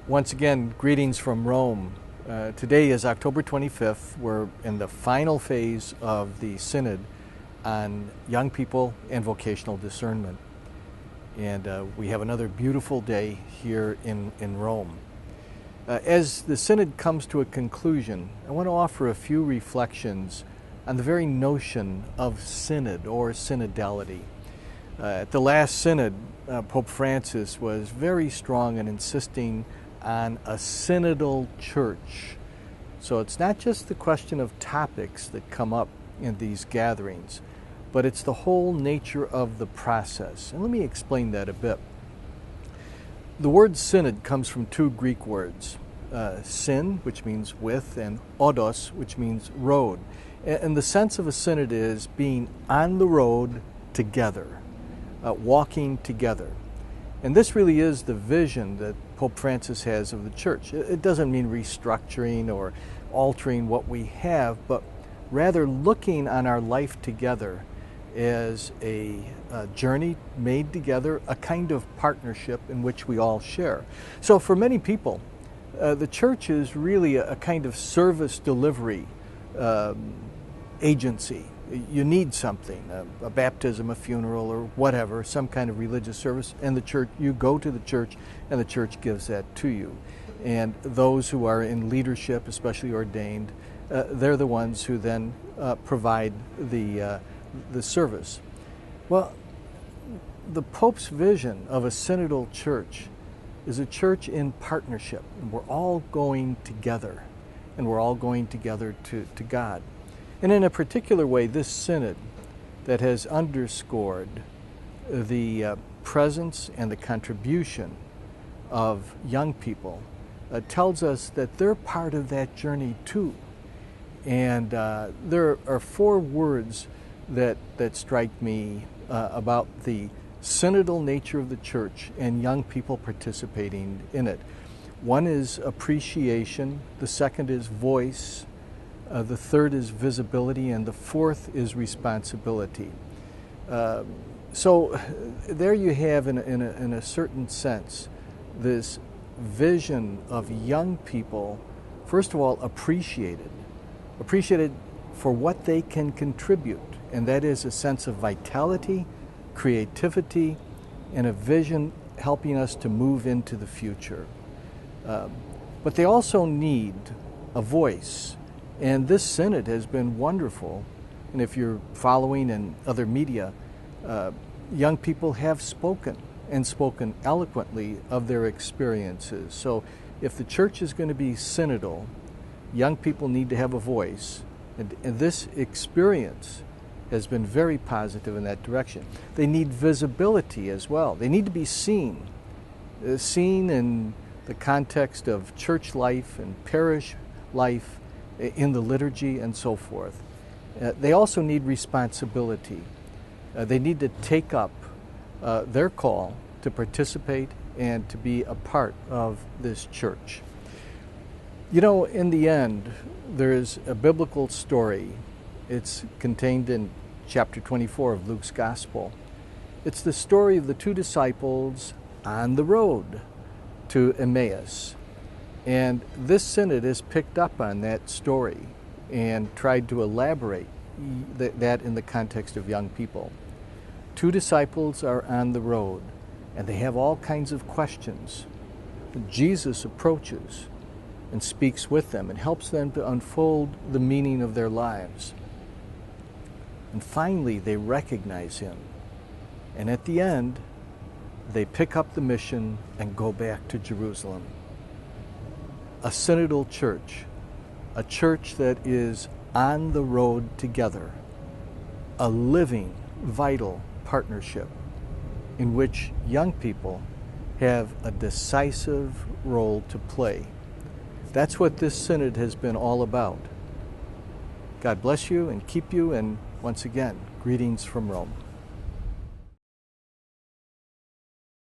Once again, greetings from Rome. Today is October 25th. We're in the final phase of the Synod on young people and vocational discernment. And we have another beautiful day here in Rome. As the Synod comes to a conclusion, I want to offer a few reflections on the very notion of synod or synodality. At the last Synod, Pope Francis was very strong in insisting on a synodal church. So it's not just the question of topics that come up in these gatherings, but it's the whole nature of the process. And let me explain that a bit. The word synod comes from two Greek words, syn, which means with, and odos, which means road. And the sense of a synod is being on the road together, walking together. And this really is the vision that Pope Francis has of the church. It doesn't mean restructuring or altering what we have, but rather looking on our life together as a journey made together, a kind of partnership in which we all share. So for many people, the church is really a kind of service delivery agency. You need something, a baptism, a funeral, or whatever, some kind of religious service, and the church, you go to the church, and the church gives that to you. And those who are in leadership, especially ordained, they're the ones who then provide the service. Well, the Pope's vision of a synodal church is a church in partnership, and we're all going together, and we're all going together to God. And in a particular way, this synod that has underscored the presence and the contribution of young people tells us that they're part of that journey too. And there are four words that strike me about the synodal nature of the church and young people participating in it. One is appreciation, the second is voice, the third is visibility, and the fourth is responsibility. So there you have, in a certain sense, this vision of young people, first of all, appreciated for what they can contribute, and that is a sense of vitality, creativity, and a vision helping us to move into the future. But they also need a voice. And this synod has been wonderful. And if you're following in other media, young people have spoken, and spoken eloquently of their experiences. So if the church is going to be synodal, young people need to have a voice. And this experience has been very positive in that direction. They need visibility as well. They need to be seen. Seen in the context of church life and parish life, in the liturgy and so forth. They also need responsibility. They need to take up their call to participate and to be a part of this church. You know, in the end, there's a biblical story. It's contained in chapter 24 of Luke's Gospel. It's the story of the two disciples on the road to Emmaus. And this synod has picked up on that story and tried to elaborate that in the context of young people. Two disciples are on the road, and they have all kinds of questions. Jesus approaches and speaks with them and helps them to unfold the meaning of their lives. And finally, they recognize him. And at the end, they pick up the mission and go back to Jerusalem. A synodal church, a church that is on the road together, a living, vital partnership in which young people have a decisive role to play. That's what this synod has been all about. God bless you and keep you, and once again, greetings from Rome.